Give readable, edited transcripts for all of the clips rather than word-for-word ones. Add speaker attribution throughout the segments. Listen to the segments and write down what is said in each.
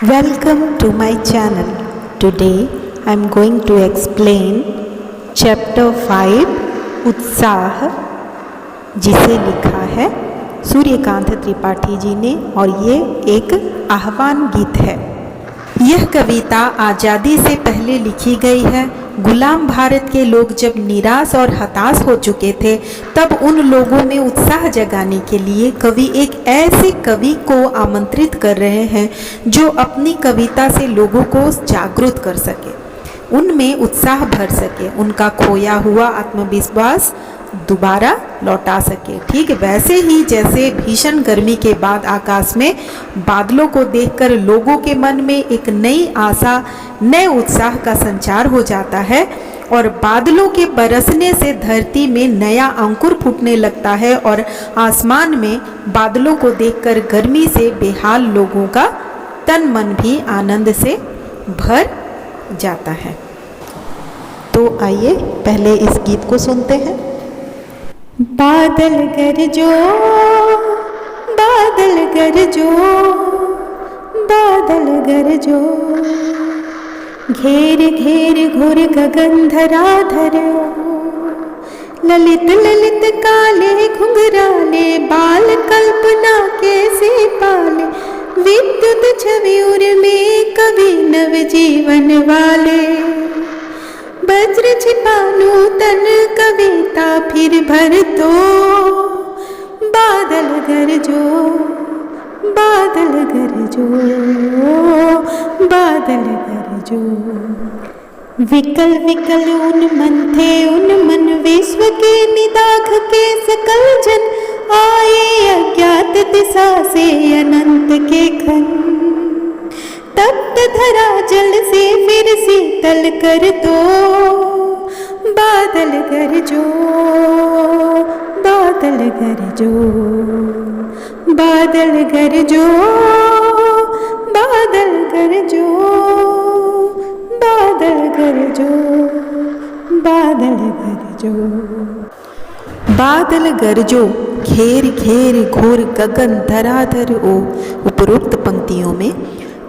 Speaker 1: Welcome to my channel. Today I am going to explain chapter 5 उत्साह, जिसे लिखा है सूर्यकांत त्रिपाठी जी ने और ये एक आह्वान गीत है। यह कविता आज़ादी से पहले लिखी गई है। गुलाम भारत के लोग जब निराश और हताश हो चुके थे तब उन लोगों में उत्साह जगाने के लिए कवि एक ऐसे कवि को आमंत्रित कर रहे हैं जो अपनी कविता से लोगों को जागरूक कर सके, उनमें उत्साह भर सके, उनका खोया हुआ आत्मविश्वास दोबारा लौटा सके। ठीक वैसे ही जैसे भीषण गर्मी के बाद आकाश में बादलों को देखकर लोगों के मन में एक नई आशा, नए उत्साह का संचार हो जाता है और बादलों के बरसने से धरती में नया अंकुर फूटने लगता है और आसमान में बादलों को देखकर गर्मी से बेहाल लोगों का तन मन भी आनंद से भर जाता है। तो आइए पहले इस गीत को सुनते हैं। बादल गरजो, बादल गरजो, बादल गरजो, घेर घेर घोर गगन धरा धरो, ललित ललित काले घुंघराले बाल कल्पना कैसे पाले, विद्युत छवि उर्मे कवि नव जीवन वाले, वज्र छिपा नूतन कविता फिर भर दो, बादल गरजो, बादल गरजो, बादल गरजो। विकल विकल उन मन विश्व के निदाघ के सकल जन, आए अज्ञात दिशा से अनंत के घन, तप्त धरा जल से फिर शीतल कर दो, बादल गरजो, बादल गरजो, बादल गरजो, बादल गरजो, बादल गरजो, बादल गरजो। बादल गरजो, घेर घेर घोर गगन धराधर ओ। उपरोक्त पंक्तियों में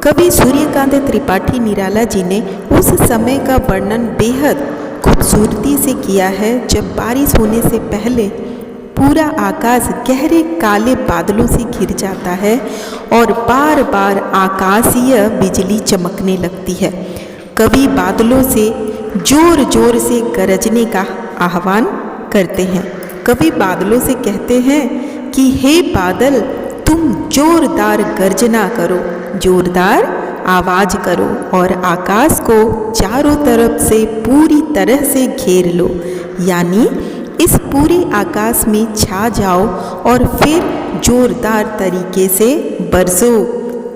Speaker 1: कवि सूर्यकांत त्रिपाठी निराला जी ने उस समय का वर्णन बेहद खूबसूरती से किया है जब बारिश होने से पहले पूरा आकाश गहरे काले बादलों से घिर जाता है और बार बार आकाशीय बिजली चमकने लगती है। कवि बादलों से जोर जोर से गरजने का आह्वान करते हैं। कवि बादलों से कहते हैं कि हे बादल, तुम जोरदार गर्जना करो, जोरदार आवाज करो और आकाश को चारों तरफ से पूरी तरह से घेर लो, यानी इस पूरे आकाश में छा जाओ और फिर जोरदार तरीके से बरसो,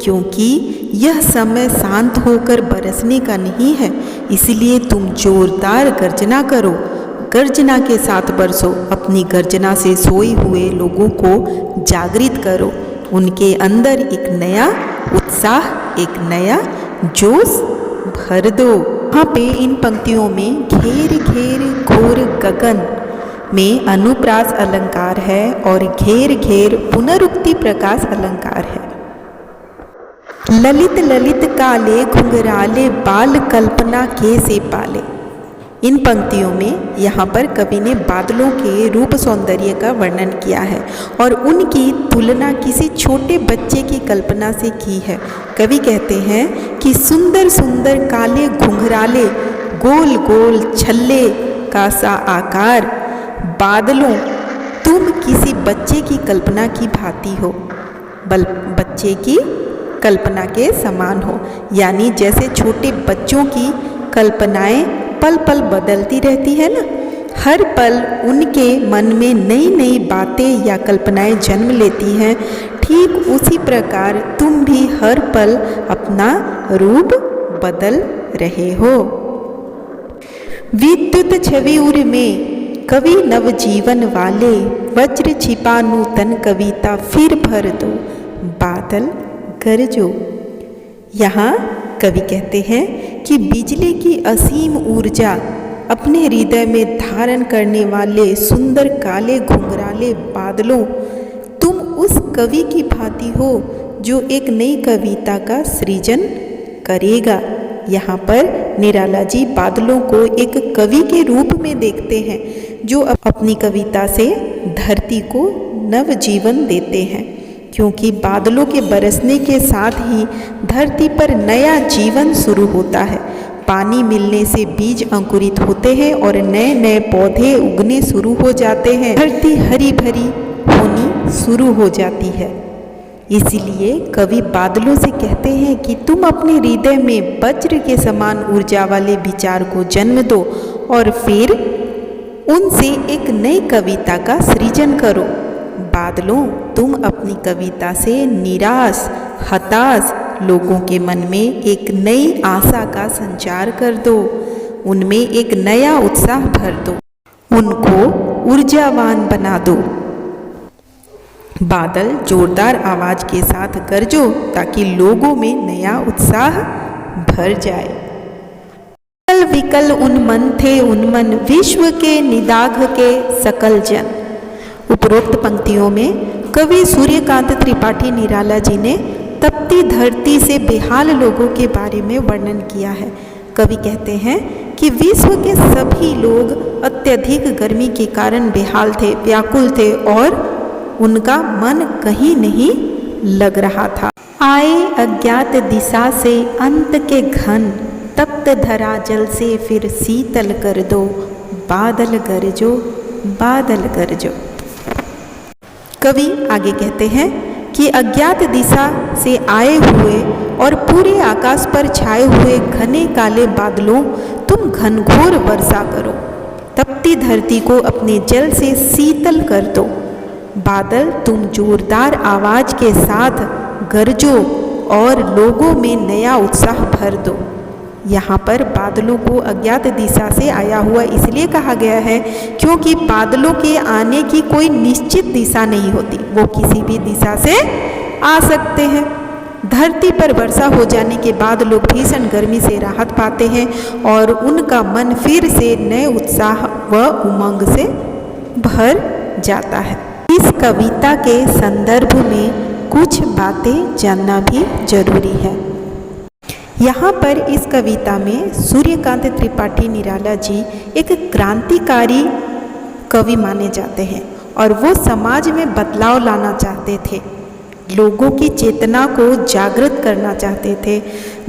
Speaker 1: क्योंकि यह समय शांत होकर बरसने का नहीं है, इसलिए तुम जोरदार गर्जना करो, गर्जना के साथ बरसो। अपनी गर्जना से सोए हुए लोगों को जागृत करो, उनके अंदर एक नया उत्साह, एक नया जोश भर दो। यहाँ पे इन पंक्तियों में घेर घेर घोर गगन में अनुप्रास अलंकार है और घेर घेर पुनरुक्ति प्रकाश अलंकार है। ललित ललित काले घुंघराले बाल कल्पना के से पाले, इन पंक्तियों में यहाँ पर कवि ने बादलों के रूप सौंदर्य का वर्णन किया है और उनकी तुलना किसी छोटे बच्चे की कल्पना से की है। कवि कहते हैं कि सुंदर सुंदर काले घुंघराले गोल गोल छल्ले का सा आकार बादलों, तुम किसी बच्चे की कल्पना की भांति हो, बच्चे की कल्पना के समान हो, यानी जैसे छोटे बच्चों की कल्पनाएं पल पल बदलती रहती है ना, हर पल उनके मन में नई नई बातें या कल्पनाएं जन्म लेती हैं, ठीक उसी प्रकार तुम भी हर पल अपना रूप बदल रहे हो। विद्युत छवि उर में कवि नव जीवन वाले, वज्र छिपा नूतन कविता फिर भर दो, बादल गरजो। यहाँ कवि कहते हैं कि बिजली की असीम ऊर्जा अपने हृदय में धारण करने वाले सुंदर काले घुंघराले बादलों, तुम उस कवि की भांति हो जो एक नई कविता का सृजन करेगा। यहाँ पर निराला जी बादलों को एक कवि के रूप में देखते हैं जो अपनी कविता से धरती को नव जीवन देते हैं, क्योंकि बादलों के बरसने के साथ ही धरती पर नया जीवन शुरू होता है। पानी मिलने से बीज अंकुरित होते हैं और नए नए पौधे उगने शुरू हो जाते हैं। धरती हरी भरी होनी शुरू हो जाती है। इसीलिए कवि बादलों से कहते हैं कि तुम अपने हृदय में वज्र के समान ऊर्जा वाले विचार को जन्म दो और फिर उनसे एक नई कविता का सृजन करो। बादलों, तुम अपनी कविता से निराश, हताश लोगों के मन में एक नई आशा का संचार कर दो, उनमें एक नया उत्साह भर दो, उनको ऊर्जावान बना दो। बादल जोरदार आवाज के साथ गरजो ताकि लोगों में नया उत्साह भर जाए। विकल विकल उन्मन थे उन्मन विश्व के निदाघ के सकल जन। उपरोक्त पंक्तियों में कवि सूर्यकांत त्रिपाठी निराला जी ने तपती धरती से बेहाल लोगों के बारे में वर्णन किया है। कवि कहते हैं कि विश्व के सभी लोग अत्यधिक गर्मी के कारण बेहाल थे, व्याकुल थे और उनका मन कहीं नहीं लग रहा था। आए अज्ञात दिशा से अंत के घन, तप्त धरा जल से फिर शीतल कर दो, बादल गरजो, बादल गरजो। कवि आगे कहते हैं कि अज्ञात दिशा से आए हुए और पूरे आकाश पर छाए हुए घने काले बादलों, तुम घनघोर वर्षा करो, तपती धरती को अपने जल से शीतल कर दो। बादल, तुम जोरदार आवाज के साथ गरजो और लोगों में नया उत्साह भर दो। यहाँ पर बादलों को अज्ञात दिशा से आया हुआ इसलिए कहा गया है क्योंकि बादलों के आने की कोई निश्चित दिशा नहीं होती, वो किसी भी दिशा से आ सकते हैं। धरती पर वर्षा हो जाने के बाद लोग भीषण गर्मी से राहत पाते हैं और उनका मन फिर से नए उत्साह व उमंग से भर जाता है। इस कविता के संदर्भ में कुछ बातें जानना भी जरूरी है। यहाँ पर इस कविता में सूर्यकांत त्रिपाठी निराला जी एक क्रांतिकारी कवि माने जाते हैं और वो समाज में बदलाव लाना चाहते थे, लोगों की चेतना को जागृत करना चाहते थे।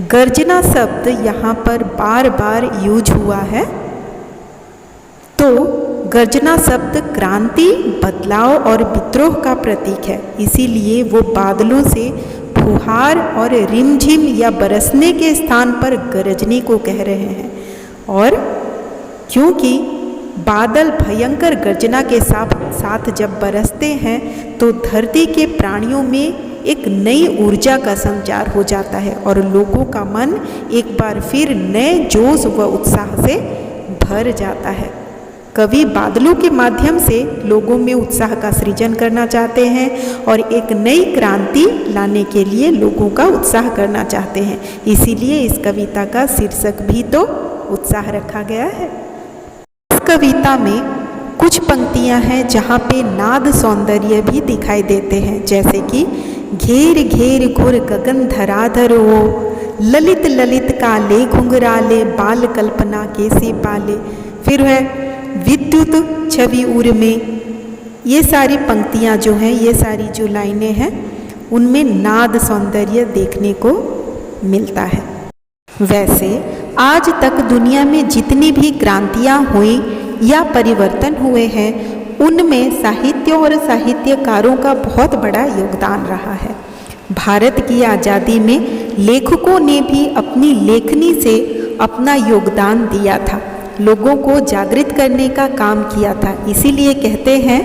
Speaker 1: गर्जना शब्द यहाँ पर बार बार यूज हुआ है, तो गर्जना शब्द क्रांति, बदलाव और विद्रोह का प्रतीक है। इसीलिए वो बादलों से फुहार और रिमझिम या बरसने के स्थान पर गरजने को कह रहे हैं। और क्योंकि बादल भयंकर गर्जना के साथ जब बरसते हैं तो धरती के प्राणियों में एक नई ऊर्जा का संचार हो जाता है और लोगों का मन एक बार फिर नए जोश व उत्साह से भर जाता है। कवि बादलों के माध्यम से लोगों में उत्साह का सृजन करना चाहते हैं और एक नई क्रांति लाने के लिए लोगों का उत्साह करना चाहते हैं। इसीलिए इस कविता का शीर्षक भी तो उत्साह रखा गया है। इस कविता में कुछ पंक्तियां हैं जहाँ पे नाद सौंदर्य भी दिखाई देते हैं, जैसे कि घेर घेर घुर गगन धराधर हो, ललित ललित काले घुंघराले बाल कल्पना कैसे पाले। फिर है विद्युत छवि उर में। ये सारी पंक्तियाँ जो हैं, ये सारी जो लाइनें हैं, उनमें नाद सौंदर्य देखने को मिलता है। वैसे आज तक दुनिया में जितनी भी क्रांतियाँ हुई या परिवर्तन हुए हैं, उनमें साहित्य और साहित्यकारों का बहुत बड़ा योगदान रहा है। भारत की आज़ादी में लेखकों ने भी अपनी लेखनी से अपना योगदान दिया था, लोगों को जागृत करने का काम किया था। इसीलिए कहते हैं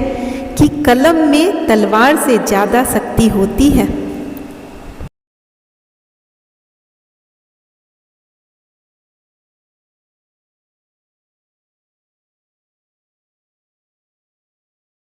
Speaker 1: कि कलम में तलवार से ज़्यादा शक्ति होती है।